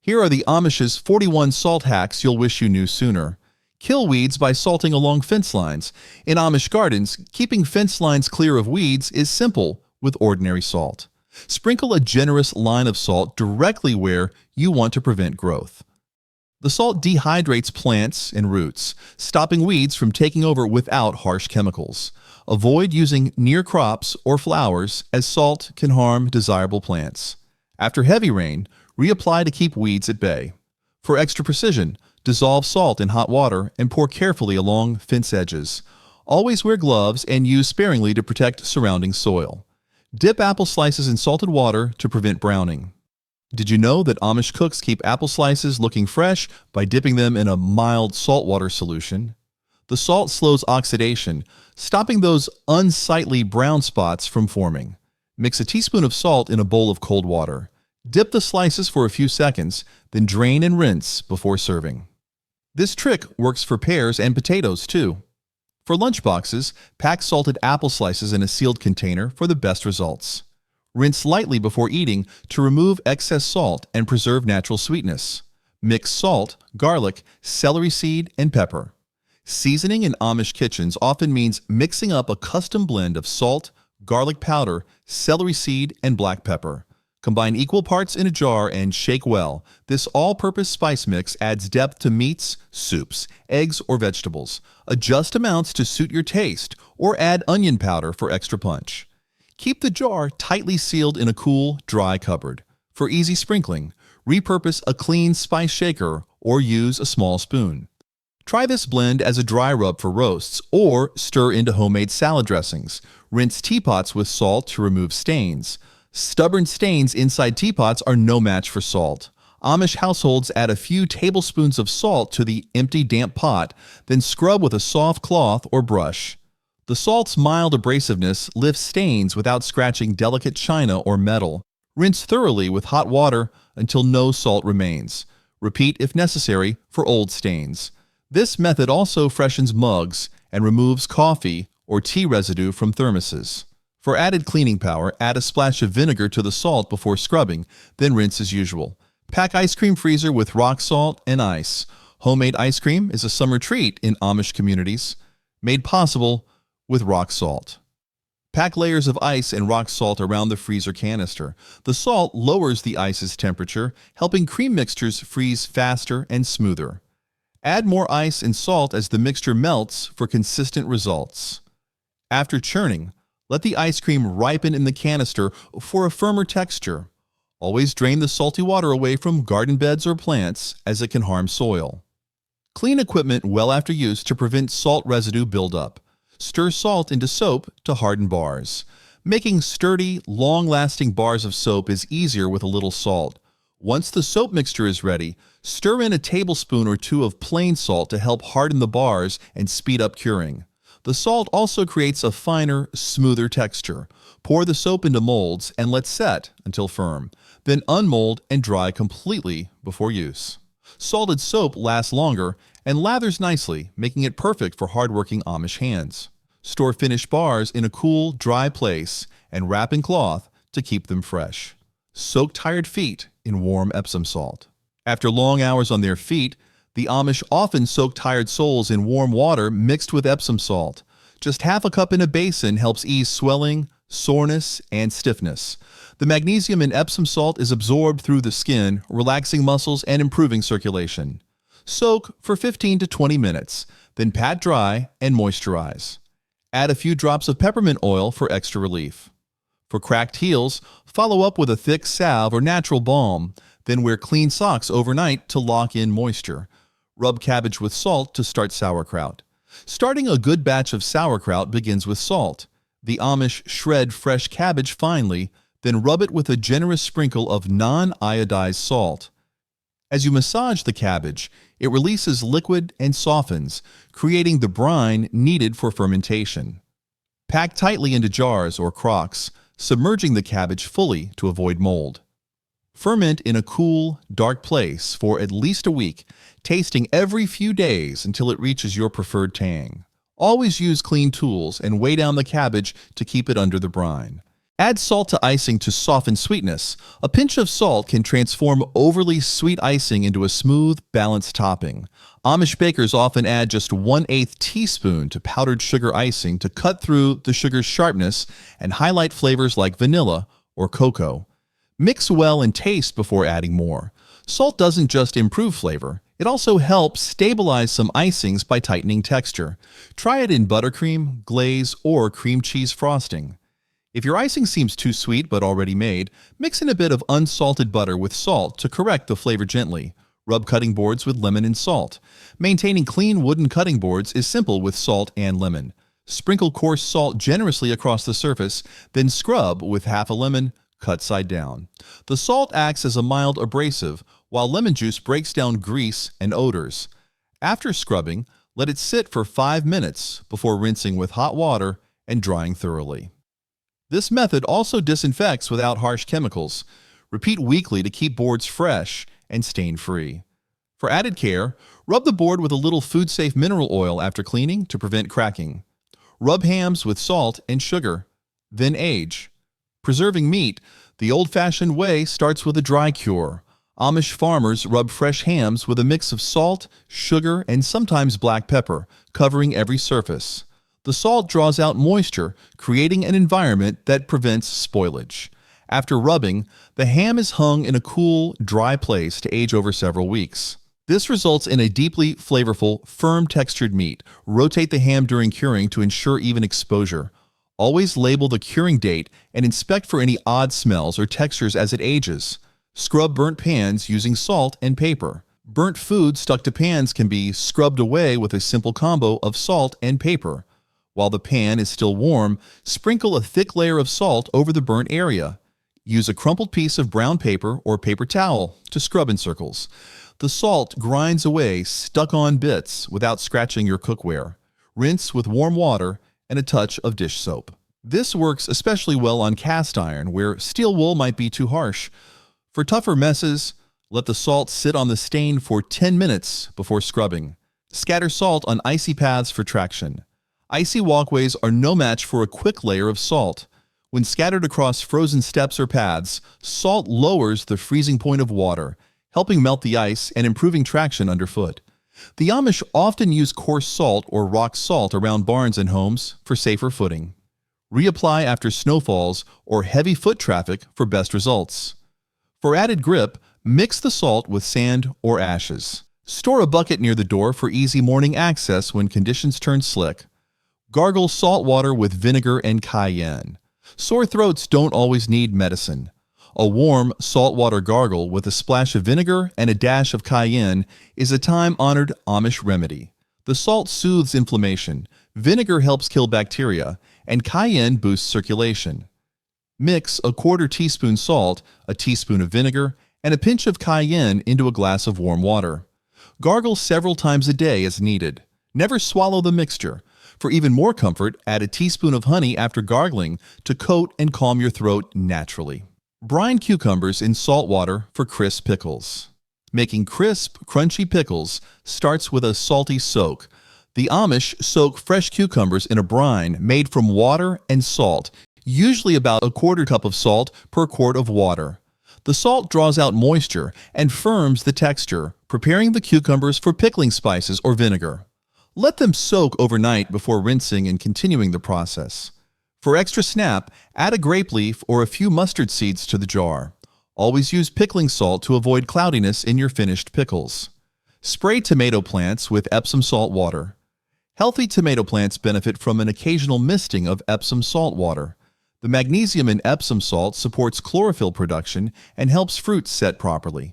Here are the Amish's 41 salt hacks you'll wish you knew sooner. Kill weeds by salting along fence lines. In Amish gardens, keeping fence lines clear of weeds is simple with ordinary salt. Sprinkle a generous line of salt directly where you want to prevent growth. The salt dehydrates plants and roots, stopping weeds from taking over without harsh chemicals. Avoid using near crops or flowers, as salt can harm desirable plants. After heavy rain, reapply to keep weeds at bay. For extra precision, dissolve salt in hot water and pour carefully along fence edges. Always wear gloves and use sparingly to protect surrounding soil. Dip apple slices in salted water to prevent browning. Did you know that Amish cooks keep apple slices looking fresh by dipping them in a mild saltwater solution? The salt slows oxidation, stopping those unsightly brown spots from forming. Mix a teaspoon of salt in a bowl of cold water. Dip the slices for a few seconds, then drain and rinse before serving. This trick works for pears and potatoes too. For lunchboxes, pack salted apple slices in a sealed container for the best results. Rinse lightly before eating to remove excess salt and preserve natural sweetness. Mix salt, garlic, celery seed, and pepper. Seasoning in Amish kitchens often means mixing up a custom blend of salt, garlic powder, celery seed, and black pepper. Combine equal parts in a jar and shake well. This all-purpose spice mix adds depth to meats, soups, eggs, or vegetables. Adjust amounts to suit your taste, or add onion powder for extra punch. Keep the jar tightly sealed in a cool, dry cupboard. For easy sprinkling, repurpose a clean spice shaker or use a small spoon. Try this blend as a dry rub for roasts or stir into homemade salad dressings. Rinse teapots with salt to remove stains. Stubborn stains inside teapots are no match for salt. Amish households add a few tablespoons of salt to the empty damp pot, then scrub with a soft cloth or brush. The salt's mild abrasiveness lifts stains without scratching delicate china or metal. Rinse thoroughly with hot water until no salt remains. Repeat if necessary for old stains. This method also freshens mugs and removes coffee or tea residue from thermoses. For added cleaning power, add a splash of vinegar to the salt before scrubbing, then rinse as usual. Pack ice cream freezer with rock salt and ice. Homemade ice cream is a summer treat in Amish communities, made possible with rock salt. Pack layers of ice and rock salt around the freezer canister. The salt lowers the ice's temperature, helping cream mixtures freeze faster and smoother. Add more ice and salt as the mixture melts for consistent results. After churning, let the ice cream ripen in the canister for a firmer texture. Always drain the salty water away from garden beds or plants, as it can harm soil. Clean equipment well after use to prevent salt residue buildup. Stir salt into soap to harden bars. Making sturdy, long-lasting bars of soap is easier with a little salt. Once the soap mixture is ready, stir in a tablespoon or two of plain salt to help harden the bars and speed up curing. The salt also creates a finer, smoother texture. Pour the soap into molds and let set until firm. Then unmold and dry completely before use. Salted soap lasts longer and lathers nicely, making it perfect for hardworking Amish hands. Store finished bars in a cool, dry place and wrap in cloth to keep them fresh. Soak tired feet in warm Epsom salt. After long hours on their feet, the Amish often soak tired soles in warm water mixed with Epsom salt. Just half a cup in a basin helps ease swelling, soreness, and stiffness. The magnesium in Epsom salt is absorbed through the skin, relaxing muscles and improving circulation. Soak for 15 to 20 minutes, then pat dry and moisturize. Add a few drops of peppermint oil for extra relief. For cracked heels, follow up with a thick salve or natural balm, then wear clean socks overnight to lock in moisture. Rub cabbage with salt to start sauerkraut. Starting a good batch of sauerkraut begins with salt. The Amish shred fresh cabbage finely, then rub it with a generous sprinkle of non-iodized salt. As you massage the cabbage, it releases liquid and softens, creating the brine needed for fermentation. Pack tightly into jars or crocks, submerging the cabbage fully to avoid mold. Ferment in a cool, dark place for at least a week, tasting every few days until it reaches your preferred tang. Always use clean tools and weigh down the cabbage to keep it under the brine. Add salt to icing to soften sweetness. A pinch of salt can transform overly sweet icing into a smooth, balanced topping. Amish bakers often add just 1/8 teaspoon to powdered sugar icing to cut through the sugar's sharpness and highlight flavors like vanilla or cocoa. Mix well and taste before adding more. Salt doesn't just improve flavor, it also helps stabilize some icings by tightening texture. Try it in buttercream, glaze, or cream cheese frosting. If your icing seems too sweet but already made, mix in a bit of unsalted butter with salt to correct the flavor gently. Rub cutting boards with lemon and salt. Maintaining clean wooden cutting boards is simple with salt and lemon. Sprinkle coarse salt generously across the surface, then scrub with half a lemon, cut side down. The salt acts as a mild abrasive, while lemon juice breaks down grease and odors. After scrubbing, let it sit for 5 minutes before rinsing with hot water and drying thoroughly. This method also disinfects without harsh chemicals. Repeat weekly to keep boards fresh and stain-free. For added care, rub the board with a little food-safe mineral oil after cleaning to prevent cracking. Rub hams with salt and sugar, then age. Preserving meat, the old-fashioned way starts with a dry cure. Amish farmers rub fresh hams with a mix of salt, sugar, and sometimes black pepper, covering every surface. The salt draws out moisture, creating an environment that prevents spoilage. After rubbing, the ham is hung in a cool, dry place to age over several weeks. This results in a deeply flavorful, firm-textured meat. Rotate the ham during curing to ensure even exposure. Always label the curing date and inspect for any odd smells or textures as it ages. Scrub burnt pans using salt and paper. Burnt food stuck to pans can be scrubbed away with a simple combo of salt and paper. While the pan is still warm, sprinkle a thick layer of salt over the burnt area. Use a crumpled piece of brown paper or paper towel to scrub in circles. The salt grinds away stuck-on bits without scratching your cookware. Rinse with warm water and a touch of dish soap. This works especially well on cast iron, where steel wool might be too harsh. For tougher messes, let the salt sit on the stain for 10 minutes before scrubbing. Scatter salt on icy paths for traction. Icy walkways are no match for a quick layer of salt. When scattered across frozen steps or paths, salt lowers the freezing point of water, helping melt the ice and improving traction underfoot. The Amish often use coarse salt or rock salt around barns and homes for safer footing. Reapply after snowfalls or heavy foot traffic for best results. For added grip, mix the salt with sand or ashes. Store a bucket near the door for easy morning access when conditions turn slick. Gargle salt water with vinegar and cayenne. Sore throats don't always need medicine. A warm saltwater gargle with a splash of vinegar and a dash of cayenne is a time-honored Amish remedy. The salt soothes inflammation, vinegar helps kill bacteria, and cayenne boosts circulation. Mix a 1/4 teaspoon salt, a teaspoon of vinegar, and a pinch of cayenne into a glass of warm water. Gargle several times a day as needed. Never swallow the mixture. For even more comfort, add a teaspoon of honey after gargling to coat and calm your throat naturally. Brine cucumbers in salt water for crisp pickles. Making crisp, crunchy pickles starts with a salty soak. The Amish soak fresh cucumbers in a brine made from water and salt, usually about a 1/4 cup of salt per quart of water. The salt draws out moisture and firms the texture, preparing the cucumbers for pickling spices or vinegar. Let them soak overnight before rinsing and continuing the process. For extra snap, add a grape leaf or a few mustard seeds to the jar. Always use pickling salt to avoid cloudiness in your finished pickles. Spray tomato plants with Epsom salt water. Healthy tomato plants benefit from an occasional misting of Epsom salt water. The magnesium in Epsom salt supports chlorophyll production and helps fruits set properly.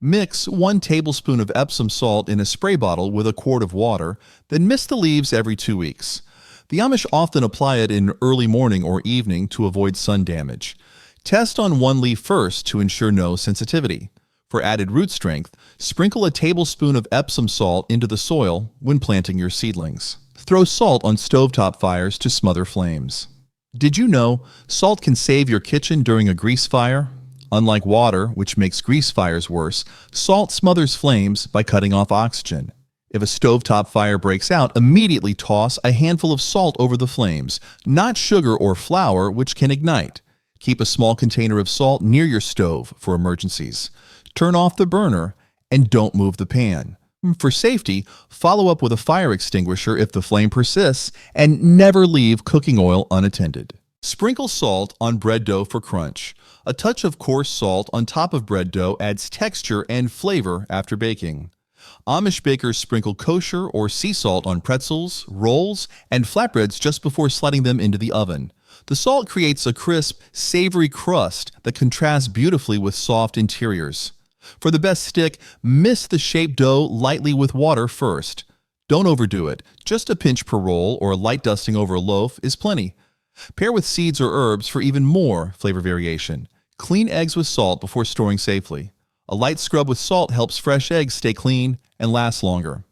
Mix 1 tablespoon of Epsom salt in a spray bottle with a quart of water, then mist the leaves every 2 weeks. The Amish often apply it in early morning or evening to avoid sun damage. Test on 1 leaf first to ensure no sensitivity. For added root strength, sprinkle a tablespoon of Epsom salt into the soil when planting your seedlings. Throw salt on stovetop fires to smother flames. Did you know salt can save your kitchen during a grease fire? Unlike water, which makes grease fires worse, salt smothers flames by cutting off oxygen. If a stovetop fire breaks out, immediately toss a handful of salt over the flames, not sugar or flour, which can ignite. Keep a small container of salt near your stove for emergencies. Turn off the burner and don't move the pan. For safety, follow up with a fire extinguisher if the flame persists, and never leave cooking oil unattended. Sprinkle salt on bread dough for crunch. A touch of coarse salt on top of bread dough adds texture and flavor after baking. Amish bakers sprinkle kosher or sea salt on pretzels, rolls, and flatbreads just before sliding them into the oven. The salt creates a crisp, savory crust that contrasts beautifully with soft interiors. For the best stick, mist the shaped dough lightly with water first. Don't overdo it. Just a pinch per roll or a light dusting over a loaf is plenty. Pair with seeds or herbs for even more flavor variation. Clean eggs with salt before storing safely. A light scrub with salt helps fresh eggs stay clean and last longer.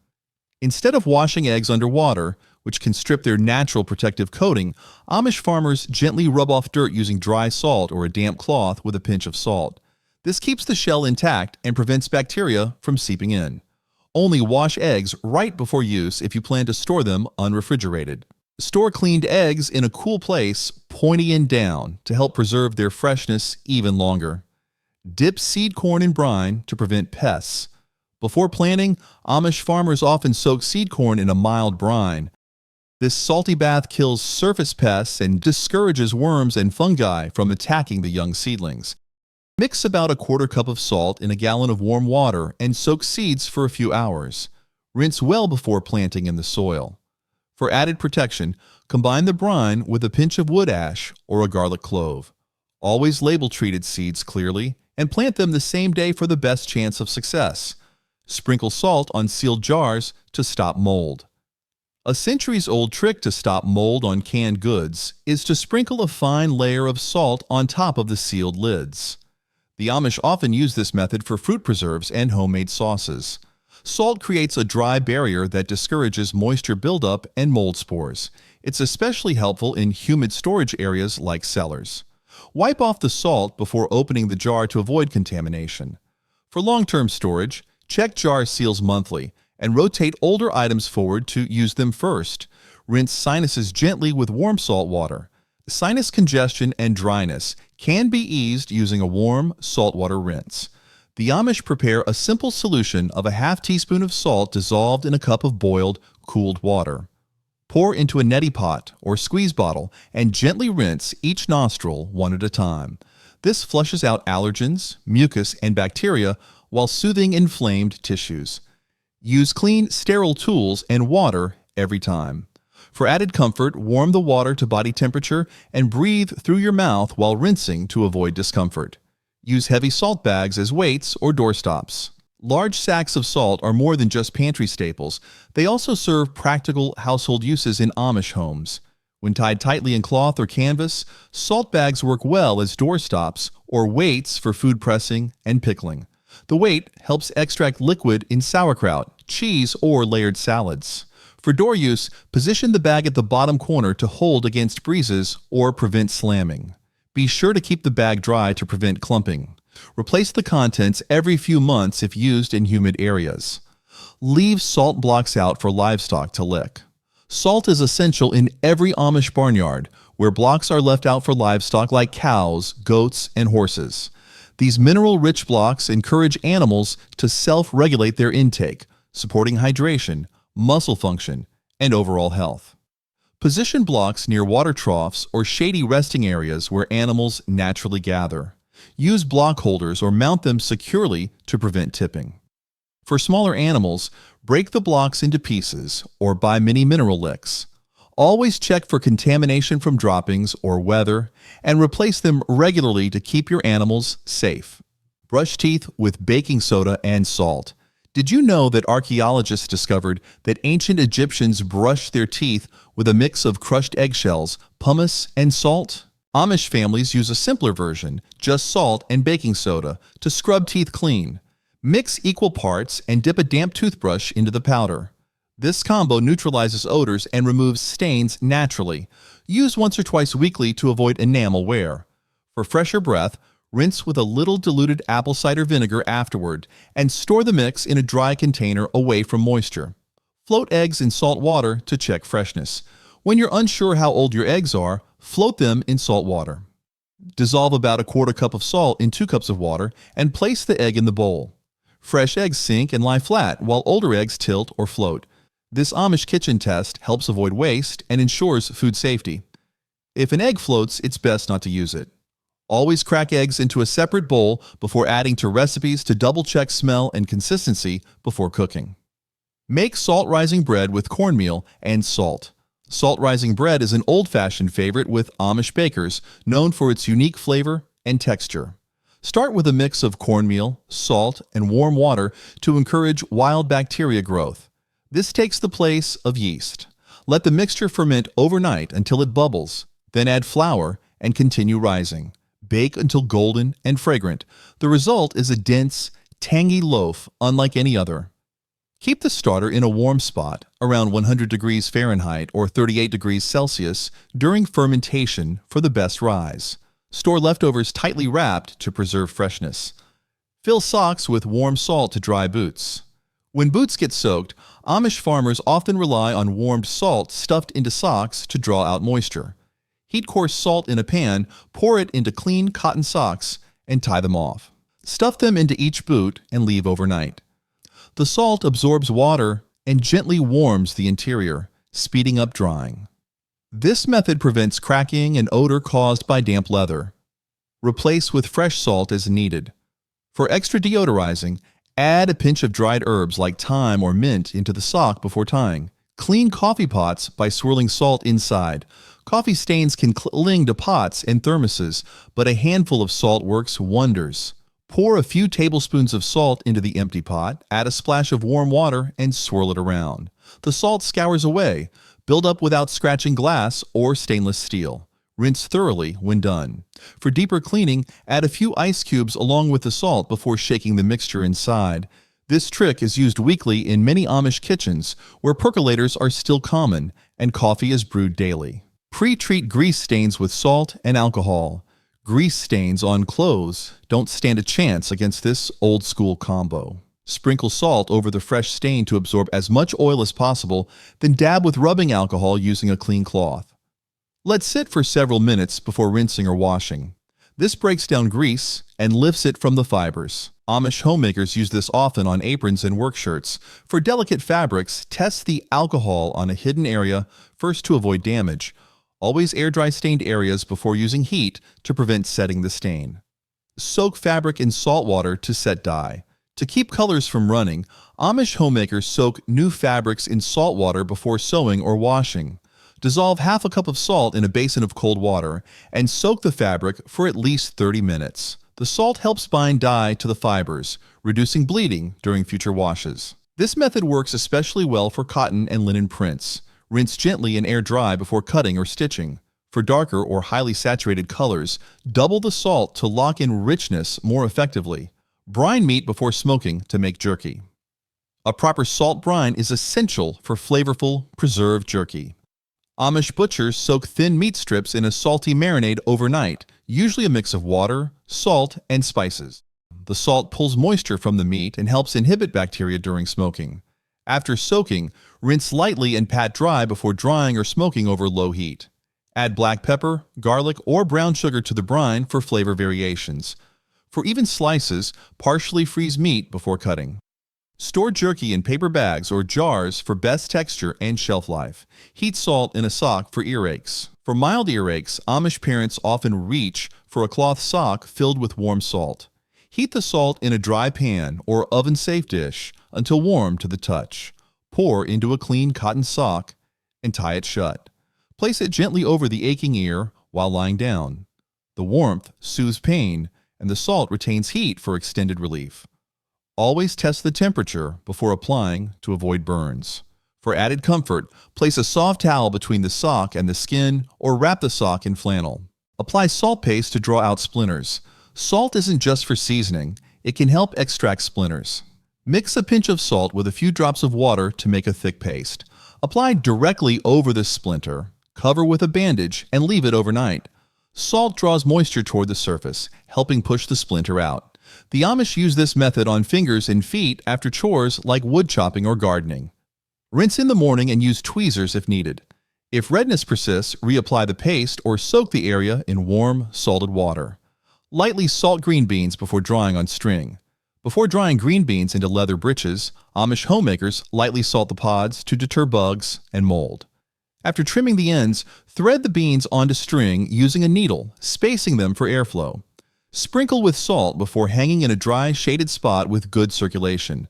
Instead of washing eggs under water, which can strip their natural protective coating, Amish farmers gently rub off dirt using dry salt or a damp cloth with a pinch of salt. This keeps the shell intact and prevents bacteria from seeping in. Only wash eggs right before use if you plan to store them unrefrigerated. Store cleaned eggs in a cool place, pointy end down, to help preserve their freshness even longer. Dip seed corn in brine to prevent pests. Before planting, Amish farmers often soak seed corn in a mild brine. This salty bath kills surface pests and discourages worms and fungi from attacking the young seedlings. Mix about a quarter cup of salt in a gallon of warm water and soak seeds for a few hours. Rinse well before planting in the soil. For added protection, combine the brine with a pinch of wood ash or a garlic clove. Always label treated seeds clearly and plant them the same day for the best chance of success. Sprinkle salt on sealed jars to stop mold. A centuries-old trick to stop mold on canned goods is to sprinkle a fine layer of salt on top of the sealed lids. The Amish often use this method for fruit preserves and homemade sauces. Salt creates a dry barrier that discourages moisture buildup and mold spores. It's especially helpful in humid storage areas like cellars. Wipe off the salt before opening the jar to avoid contamination. For long-term storage, check jar seals monthly and rotate older items forward to use them first. Rinse sinuses gently with warm salt water. Sinus congestion and dryness can be eased using a warm saltwater rinse. The Amish prepare a simple solution of a half teaspoon of salt dissolved in a cup of boiled, cooled water. Pour into a neti pot or squeeze bottle and gently rinse each nostril one at a time. This flushes out allergens, mucus, and bacteria while soothing inflamed tissues. Use clean, sterile tools and water every time. For added comfort, warm the water to body temperature and breathe through your mouth while rinsing to avoid discomfort. Use heavy salt bags as weights or doorstops. Large sacks of salt are more than just pantry staples. They also serve practical household uses in Amish homes. When tied tightly in cloth or canvas, salt bags work well as doorstops or weights for food pressing and pickling. The weight helps extract liquid in sauerkraut, cheese, or layered salads. For door use, position the bag at the bottom corner to hold against breezes or prevent slamming. Be sure to keep the bag dry to prevent clumping. Replace the contents every few months if used in humid areas. Leave salt blocks out for livestock to lick. Salt is essential in every Amish barnyard, where blocks are left out for livestock like cows, goats, and horses. These mineral-rich blocks encourage animals to self-regulate their intake, supporting hydration, muscle function, and overall health. Position blocks near water troughs or shady resting areas where animals naturally gather. Use block holders or mount them securely to prevent tipping. For smaller animals, break the blocks into pieces or buy mini mineral licks. Always check for contamination from droppings or weather and replace them regularly to keep your animals safe. Brush teeth with baking soda and salt. Did you know that archaeologists discovered that ancient Egyptians brushed their teeth with a mix of crushed eggshells, pumice, and salt? Amish families use a simpler version, just salt and baking soda, to scrub teeth clean. Mix equal parts and dip a damp toothbrush into the powder. This combo neutralizes odors and removes stains naturally. Use once or twice weekly to avoid enamel wear. For fresher breath, rinse with a little diluted apple cider vinegar afterward and store the mix in a dry container away from moisture. Float eggs in salt water to check freshness. When you're unsure how old your eggs are, float them in salt water. Dissolve about a quarter cup of salt in 2 cups of water and place the egg in the bowl. Fresh eggs sink and lie flat, while older eggs tilt or float. This Amish kitchen test helps avoid waste and ensures food safety. If an egg floats, it's best not to use it. Always crack eggs into a separate bowl before adding to recipes to double-check smell and consistency before cooking. Make salt-rising bread with cornmeal and salt. Salt-rising bread is an old-fashioned favorite with Amish bakers, known for its unique flavor and texture. Start with a mix of cornmeal, salt, and warm water to encourage wild bacteria growth. This takes the place of yeast. Let the mixture ferment overnight until it bubbles, then add flour and continue rising. Bake until golden and fragrant. The result is a dense, tangy loaf unlike any other. Keep the starter in a warm spot, around 100 degrees Fahrenheit or 38 degrees Celsius, during fermentation for the best rise. Store leftovers tightly wrapped to preserve freshness. Fill socks with warm salt to dry boots. When boots get soaked, Amish farmers often rely on warmed salt stuffed into socks to draw out moisture. Heat coarse salt in a pan, pour it into clean cotton socks, and tie them off. Stuff them into each boot and leave overnight. The salt absorbs water and gently warms the interior, speeding up drying. This method prevents cracking and odor caused by damp leather. Replace with fresh salt as needed. For extra deodorizing, add a pinch of dried herbs like thyme or mint into the sock before tying. Clean coffee pots by swirling salt inside. Coffee stains can cling to pots and thermoses, but a handful of salt works wonders. Pour a few tablespoons of salt into the empty pot, add a splash of warm water, and swirl it around. The salt scours away. Build up without scratching glass or stainless steel. Rinse thoroughly when done. For deeper cleaning, add a few ice cubes along with the salt before shaking the mixture inside. This trick is used weekly in many Amish kitchens where percolators are still common and coffee is brewed daily. Pre-treat grease stains with salt and alcohol. Grease stains on clothes don't stand a chance against this old-school combo. Sprinkle salt over the fresh stain to absorb as much oil as possible, then dab with rubbing alcohol using a clean cloth. Let sit for several minutes before rinsing or washing. This breaks down grease and lifts it from the fibers. Amish homemakers use this often on aprons and work shirts. For delicate fabrics, test the alcohol on a hidden area first to avoid damage. Always air dry stained areas before using heat to prevent setting the stain. Soak fabric in salt water to set dye. To keep colors from running, Amish homemakers soak new fabrics in salt water before sewing or washing. Dissolve half a cup of salt in a basin of cold water and soak the fabric for at least 30 minutes. The salt helps bind dye to the fibers, reducing bleeding during future washes. This method works especially well for cotton and linen prints. Rinse gently and air dry before cutting or stitching. For darker or highly saturated colors, double the salt to lock in richness more effectively. Brine meat before smoking to make jerky. A proper salt brine is essential for flavorful, preserved jerky. Amish butchers soak thin meat strips in a salty marinade overnight, usually a mix of water, salt, and spices. The salt pulls moisture from the meat and helps inhibit bacteria during smoking. After soaking, rinse lightly and pat dry before drying or smoking over low heat. Add black pepper, garlic, or brown sugar to the brine for flavor variations. For even slices, partially freeze meat before cutting. Store jerky in paper bags or jars for best texture and shelf life. Heat salt in a sock for earaches. For mild earaches, Amish parents often reach for a cloth sock filled with warm salt. Heat the salt in a dry pan or oven-safe dish until warm to the touch. Pour into a clean cotton sock and tie it shut. Place it gently over the aching ear while lying down. The warmth soothes pain and the salt retains heat for extended relief. Always test the temperature before applying to avoid burns. For added comfort, place a soft towel between the sock and the skin or wrap the sock in flannel. Apply salt paste to draw out splinters. Salt isn't just for seasoning, it can help extract splinters. Mix a pinch of salt with a few drops of water to make a thick paste. Apply directly over the splinter, cover with a bandage, and leave it overnight. Salt draws moisture toward the surface, helping push the splinter out. The Amish use this method on fingers and feet after chores like wood chopping or gardening. Rinse in the morning and use tweezers if needed. If redness persists, reapply the paste or soak the area in warm, salted water. Lightly salt green beans before drying on string. Before drying green beans into leather breeches, Amish homemakers lightly salt the pods to deter bugs and mold. After trimming the ends, thread the beans onto string using a needle, spacing them for airflow. Sprinkle with salt before hanging in a dry, shaded spot with good circulation.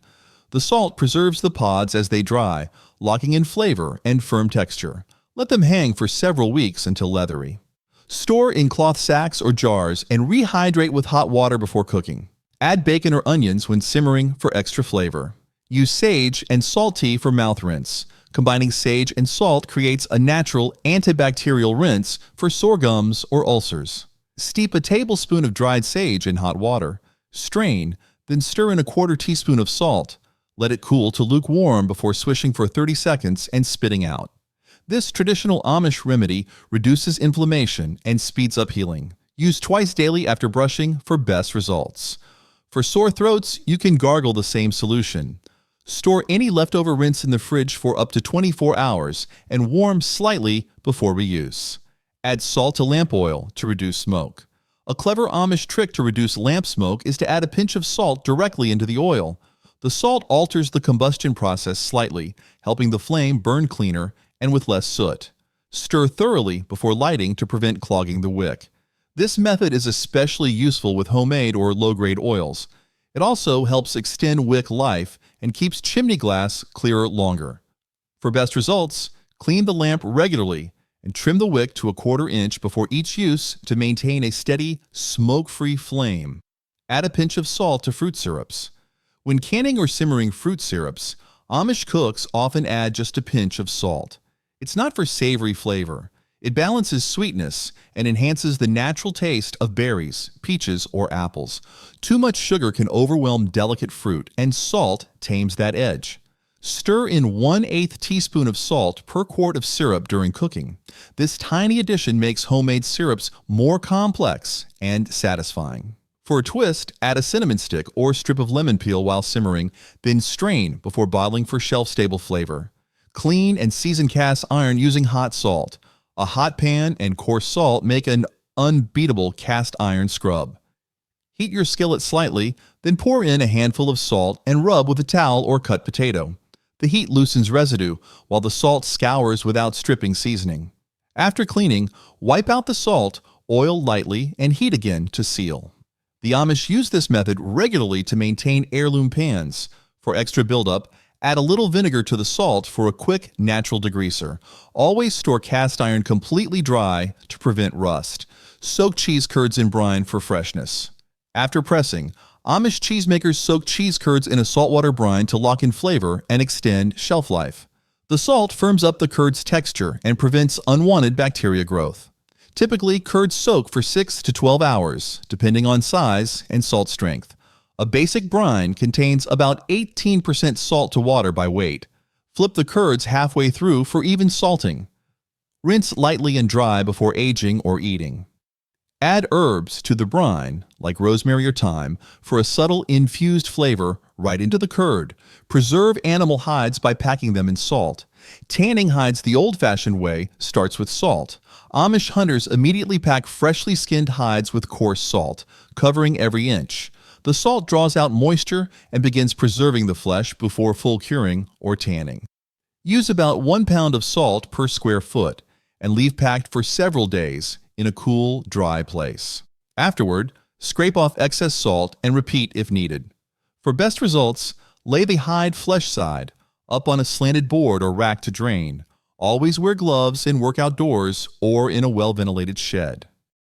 The salt preserves the pods as they dry, locking in flavor and firm texture. Let them hang for several weeks until leathery. Store in cloth sacks or jars and rehydrate with hot water before cooking. Add bacon or onions when simmering for extra flavor. Use sage and salt tea for mouth rinse. Combining sage and salt creates a natural antibacterial rinse for sore gums or ulcers. Steep a tablespoon of dried sage in hot water. Strain, then stir in a quarter teaspoon of salt. Let it cool to lukewarm before swishing for 30 seconds and spitting out. This traditional Amish remedy reduces inflammation and speeds up healing. Use twice daily after brushing for best results. For sore throats, you can gargle the same solution. Store any leftover rinse in the fridge for up to 24 hours and warm slightly before reuse. Add salt to lamp oil to reduce smoke. A clever Amish trick to reduce lamp smoke is to add a pinch of salt directly into the oil. The salt alters the combustion process slightly, helping the flame burn cleaner and with less soot. Stir thoroughly before lighting to prevent clogging the wick. This method is especially useful with homemade or low-grade oils. It also helps extend wick life and keeps chimney glass clearer longer. For best results, clean the lamp regularly and trim the wick to a 1/4 inch before each use to maintain a steady, smoke-free flame. Add a pinch of salt to fruit syrups. When canning or simmering fruit syrups, Amish cooks often add just a pinch of salt. It's not for savory flavor. It balances sweetness and enhances the natural taste of berries, peaches, or apples. Too much sugar can overwhelm delicate fruit, and salt tames that edge. Stir in 1/8 teaspoon of salt per quart of syrup during cooking. This tiny addition makes homemade syrups more complex and satisfying. For a twist, add a cinnamon stick or strip of lemon peel while simmering, then strain before bottling for shelf-stable flavor. Clean and season cast iron using hot salt. A hot pan and coarse salt make an unbeatable cast iron scrub. Heat your skillet slightly, then pour in a handful of salt and rub with a towel or cut potato. The heat loosens residue, while the salt scours without stripping seasoning. After cleaning, wipe out the salt, oil lightly, and heat again to seal. The Amish use this method regularly to maintain heirloom pans. For extra buildup, add a little vinegar to the salt for a quick, natural degreaser. Always store cast iron completely dry to prevent rust. Soak cheese curds in brine for freshness. After pressing, Amish cheesemakers soak cheese curds in a saltwater brine to lock in flavor and extend shelf life. The salt firms up the curd's texture and prevents unwanted bacteria growth. Typically, curds soak for 6 to 12 hours, depending on size and salt strength. A basic brine contains about 18% salt to water by weight. Flip the curds halfway through for even salting. Rinse lightly and dry before aging or eating. Add herbs to the brine, like rosemary or thyme, for a subtle infused flavor right into the curd. Preserve animal hides by packing them in salt. Tanning hides the old-fashioned way starts with salt. Amish hunters immediately pack freshly skinned hides with coarse salt, covering every inch. The salt draws out moisture and begins preserving the flesh before full curing or tanning. Use about 1 pound of salt per square foot and leave packed for several days in a cool, dry place. Afterward, scrape off excess salt and repeat if needed. For best results, lay the hide flesh side up on a slanted board or rack to drain. Always wear gloves and work outdoors or in a well-ventilated shed.